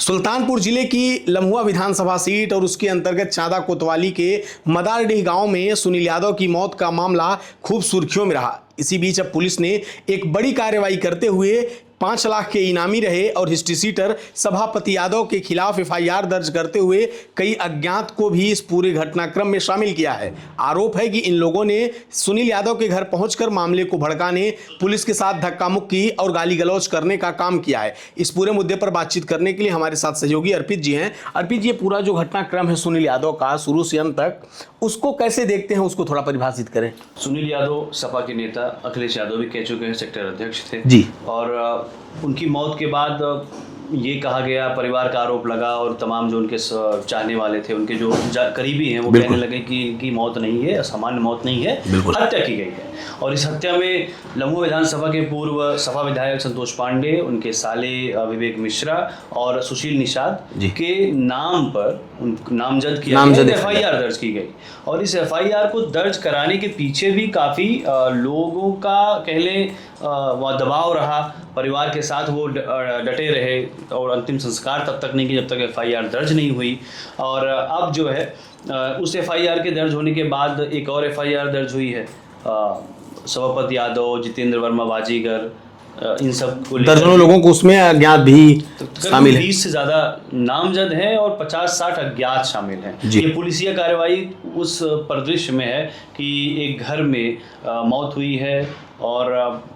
सुल्तानपुर जिले की लम्हुआ विधानसभा सीट और उसके अंतर्गत चांदा कोतवाली के मदारडीह गांव में सुनील यादव की मौत का मामला खूब सुर्खियों में रहा। इसी बीच अब पुलिस ने एक बड़ी कार्रवाई करते हुए 5 लाख के इनामी रहे और हिस्ट्री सीटर सभापति यादव के खिलाफ एफआईआर दर्ज करते हुए कई अज्ञात को भी इस पूरे घटनाक्रम में शामिल किया है। आरोप है कि इन लोगों ने सुनील यादव के घर पहुंचकर मामले को भड़काने, पुलिस के साथ धक्का मुक्की और गाली गलौज करने का काम किया है। इस पूरे मुद्दे पर बातचीत करने के लिए हमारे साथ सहयोगी अर्पित जी हैं। अर्पित जी, ये पूरा जो घटनाक्रम है सुनील यादव का शुरू से अंत तक, उसको कैसे देखते हैं, उसको थोड़ा परिभाषित करें। सुनील यादव सपा के नेता अखिलेश यादव भी कह चुके हैं, सेक्टर अध्यक्ष थे जी। और उनकी मौत के बाद ये कहा गया, परिवार का आरोप लगा और तमाम जो उनके चाहने वाले थे, उनके जो करीबी हैं, वो कहने लगे कि इनकी मौत नहीं है, असामान्य मौत नहीं है, हत्या की गई है। और इस हत्या में लम्हुआ विधानसभा के पूर्व सपा विधायक संतोष पांडे, उनके साले विवेक मिश्रा और सुशील निषाद के नाम पर नामजद किया गया, एफआईआर दर्ज की गई। और इस एफआईआर को दर्ज कराने के पीछे भी काफ़ी लोगों का कह लें वह दबाव रहा। परिवार के साथ वो डटे रहे और अंतिम संस्कार तब तक नहीं कि जब तक एफआईआर दर्ज नहीं हुई। और अब जो है उस एफआईआर के दर्ज होने के बाद एक और एफआईआर दर्ज हुई है। सभापति यादव, जितेंद्र वर्मा बाजीगर, इन सब को दर्जनों लोगों को उसमें अज्ञात भी शामिल है। 20 से ज़्यादा नामजद हैं और 50-60 अज्ञात शामिल हैं। ये पुलिसिया कार्रवाई उस परिदृश्य में है कि एक घर में मौत हुई है और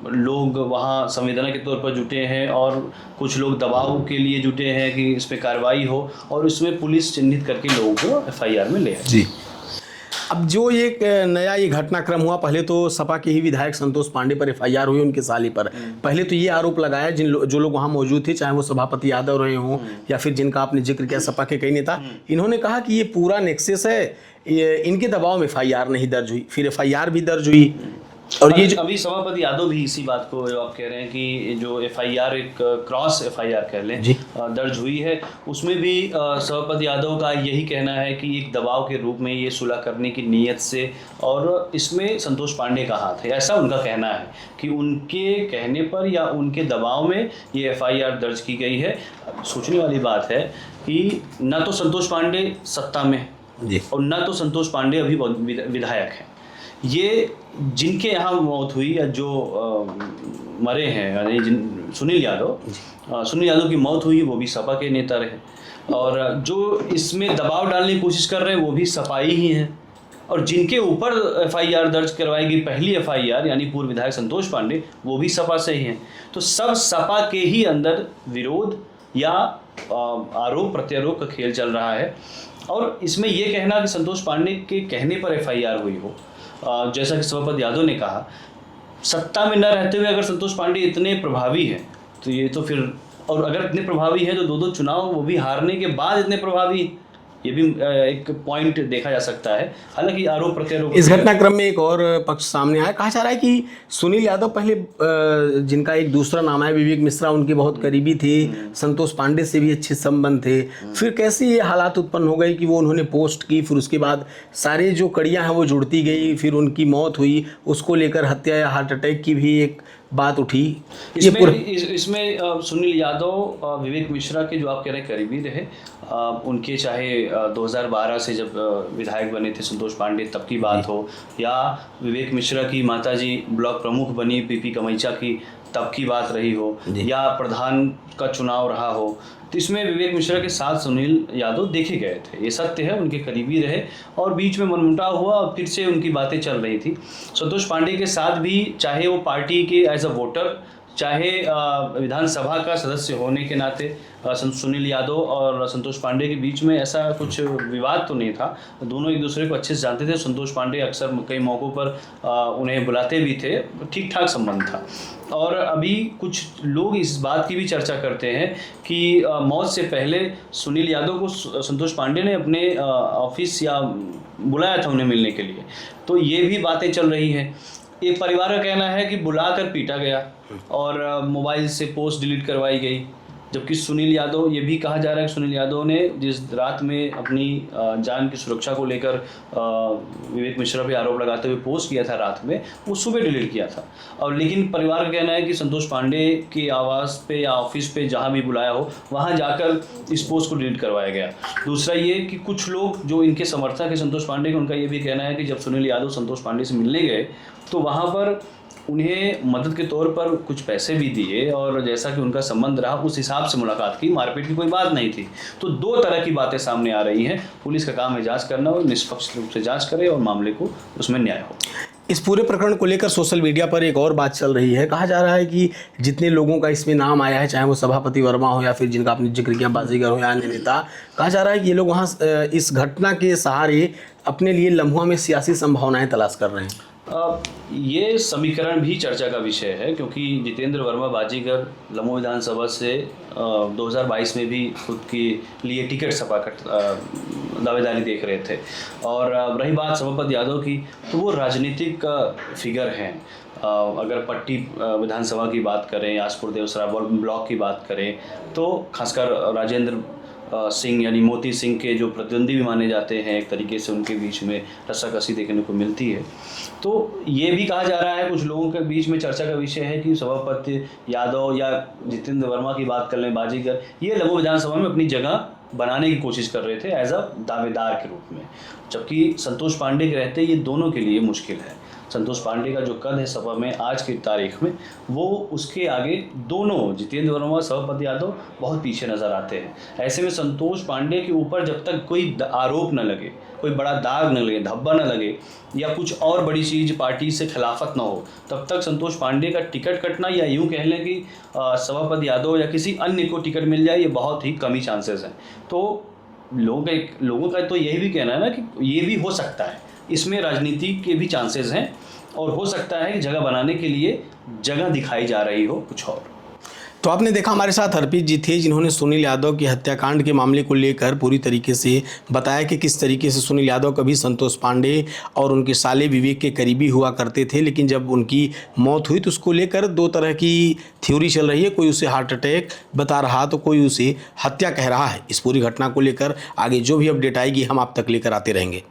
लोग वहाँ संवेदना के तौर पर जुटे हैं और कुछ लोग दबाव के लिए जुटे हैं कि इस पर कार्रवाई हो, और उसमें पुलिस चिन्हित करके लोगों को एफआईआर में ले आई। जी। अब जो एक नया ये घटनाक्रम हुआ, पहले तो सपा के ही विधायक संतोष पांडे पर एफआईआर हुई, उनके साली पर। पहले तो ये आरोप लगाया जो लोग वहाँ मौजूद थे, चाहे वो सभापति यादव रहे हों या फिर जिनका आपने जिक्र किया सपा के कई नेता, इन्होंने कहा कि ये पूरा नेक्सस है, इनके दबाव में एफआईआर नहीं दर्ज हुई। फिर एफआईआर भी दर्ज हुई। और ये अभी सभापति यादव भी इसी बात को जो आप कह रहे हैं कि जो एफआईआर एक क्रॉस एफआईआर कह लें दर्ज हुई है, उसमें भी सभापति यादव का यही कहना है कि एक दबाव के रूप में ये सुलह करने की नीयत से, और इसमें संतोष पांडे का हाथ है, ऐसा उनका कहना है कि उनके कहने पर या उनके दबाव में ये एफआईआर दर्ज की गई है। सोचने वाली बात है कि न तो संतोष पांडे सत्ता में और न तो संतोष पांडे अभी विधायक हैं। ये जिनके यहाँ मौत हुई या जो मरे हैं, यानी सुनील यादव की मौत हुई, वो भी सपा के नेता रहे, और जो इसमें दबाव डालने की कोशिश कर रहे हैं वो भी सपाई ही हैं। और जिनके ऊपर एफआईआर दर्ज करवाई गई, पहली एफआईआर, यानी पूर्व विधायक संतोष पांडे, वो भी सपा से ही हैं। तो सब सपा के ही अंदर विरोध या आरोप प्रत्यारोप का खेल चल रहा है। और इसमें यह कहना कि संतोष पांडे के कहने पर एफआईआर हुई हो, जैसा कि सभापति यादव ने कहा, सत्ता में न रहते हुए अगर संतोष पांडे इतने प्रभावी हैं तो ये तो फिर, और अगर इतने प्रभावी हैं तो दो चुनाव वो भी हारने के बाद इतने प्रभावी, ये भी एक पॉइंट देखा जा सकता है। हालांकि आरोप प्रत्यारोप इस घटनाक्रम में एक और पक्ष सामने आया। कहा जा रहा है कि सुनील यादव पहले, जिनका एक दूसरा नाम है विवेक मिश्रा, उनके बहुत करीबी थे, संतोष पांडे से भी अच्छे संबंध थे। फिर कैसे ये हालात उत्पन्न हो गए कि वो उन्होंने पोस्ट की, फिर उसके बाद सारे जो कड़ियाँ हैं वो जुड़ती गई, फिर उनकी मौत हुई, उसको लेकर हत्या या हार्ट अटैक की भी एक बात उठी। इसमें सुनील यादव विवेक मिश्रा के, जो आप कह रहे हैं, करीबी रहे। उनके चाहे 2012 से जब विधायक बने थे संतोष पांडे तब की बात हो, या विवेक मिश्रा की माताजी ब्लॉक प्रमुख बनी पीपी कमैचा की तब की बात रही हो, या प्रधान का चुनाव रहा हो, तो इसमें विवेक मिश्रा के साथ सुनील यादव देखे गए थे। ये सत्य है, उनके करीबी रहे और बीच में मनमुटाव हुआ और फिर से उनकी बातें चल रही थी। संतोष पांडे के साथ भी, चाहे वो पार्टी के एज अ वोटर, चाहे विधानसभा का सदस्य होने के नाते, सुनील यादव और संतोष पांडे के बीच में ऐसा कुछ विवाद तो नहीं था। दोनों एक दूसरे को अच्छे से जानते थे। संतोष पांडे अक्सर कई मौक़ों पर उन्हें बुलाते भी थे, ठीक ठाक संबंध था। और अभी कुछ लोग इस बात की भी चर्चा करते हैं कि मौत से पहले सुनील यादव को संतोष पांडे ने अपने ऑफिस या बुलाया था उन्हें मिलने के लिए, तो ये भी बातें चल रही हैं। एक परिवार का कहना है कि बुलाकर पीटा गया और मोबाइल से पोस्ट डिलीट करवाई गई, जबकि सुनील यादव, ये भी कहा जा रहा है कि सुनील यादव ने जिस रात में अपनी जान की सुरक्षा को लेकर विवेक मिश्रा पे आरोप लगाते हुए पोस्ट किया था रात में, वो सुबह डिलीट किया था। और लेकिन परिवार का कहना है कि संतोष पांडे के आवास पे या ऑफिस पे जहाँ भी बुलाया हो वहाँ जाकर इस पोस्ट को डिलीट करवाया गया। दूसरा ये कि कुछ लोग जो इनके समर्थक है संतोष पांडे के, उनका ये भी कहना है कि जब सुनील यादव संतोष पांडे से मिलने गए तो वहाँ पर उन्हें मदद के तौर पर कुछ पैसे भी दिए और जैसा कि उनका संबंध रहा उस हिसाब से मुलाकात की, मारपीट की कोई बात नहीं थी। तो दो तरह की बातें सामने आ रही हैं। पुलिस का काम है जांच करना और निष्पक्ष रूप से जांच करे और मामले को उसमें न्याय हो। इस पूरे प्रकरण को लेकर सोशल मीडिया पर एक और बात चल रही है। कहा जा रहा है कि जितने लोगों का इसमें नाम आया है, चाहे वो सभापति वर्मा हो या फिर जिनका आपने जिक्र किया बाजीगर हो या अन्य नेता, कहा जा रहा है कि ये लोग वहाँ इस घटना के सहारे अपने लिए लम्हुआ में सियासी संभावनाएं तलाश कर रहे हैं। ये समीकरण भी चर्चा का विषय है, क्योंकि जितेंद्र वर्मा बाजीगर लम्हो विधानसभा से 2022 में भी खुद के लिए टिकट सपा दावेदारी देख रहे थे। और रही बात सभापति यादव की, तो वो राजनीतिक फिगर हैं। अगर पट्टी विधानसभा की बात करें, आसपुर देवसरा ब्लॉक की बात करें, तो खासकर राजेंद्र सिंह यानी मोती सिंह के जो प्रतिद्वंदी भी माने जाते हैं, एक तरीके से उनके बीच में रस्साकसी देखने को मिलती है। तो ये भी कहा जा रहा है, कुछ लोगों के बीच में चर्चा का विषय है कि सभापति यादव या जितेंद्र वर्मा की बात कर लें, बाजीगर, ये लम्हो विधानसभा में अपनी जगह बनाने की कोशिश कर रहे थे एज अ दावेदार के रूप में, जबकि संतोष पांडे के रहते ये दोनों के लिए मुश्किल है। संतोष पांडे का जो कद है सभा में आज की तारीख में, वो उसके आगे दोनों जितेंद्र वर्मा और सभापति यादव बहुत पीछे नजर आते हैं। ऐसे में संतोष पांडे के ऊपर जब तक कोई आरोप न लगे, कोई बड़ा दाग न लगे, धब्बा न लगे या कुछ और बड़ी चीज पार्टी से खिलाफत न हो, तब तक संतोष पांडे का टिकट कटना या यूं कह लें कि सभापति यादव या किसी अन्य को टिकट मिल जाए, ये बहुत ही कम ही चांसेस हैं। तो लोगों का तो यही भी कहना है ना कि ये भी हो सकता है, इसमें राजनीति के भी चांसेस हैं और हो सकता है कि जगह बनाने के लिए जगह दिखाई जा रही हो कुछ और। तो आपने देखा हमारे साथ अर्पित जी थे, जिन्होंने सुनील यादव की हत्याकांड के मामले को लेकर पूरी तरीके से बताया कि किस तरीके से सुनील यादव कभी संतोष पांडे और उनके साले विवेक के करीबी हुआ करते थे, लेकिन जब उनकी मौत हुई तो उसको लेकर दो तरह की थ्योरी चल रही है। कोई उसे हार्ट अटैक बता रहा तो कोई उसे हत्या कह रहा है। इस पूरी घटना को लेकर आगे जो भी अपडेट आएगी हम आप तक लेकर आते रहेंगे।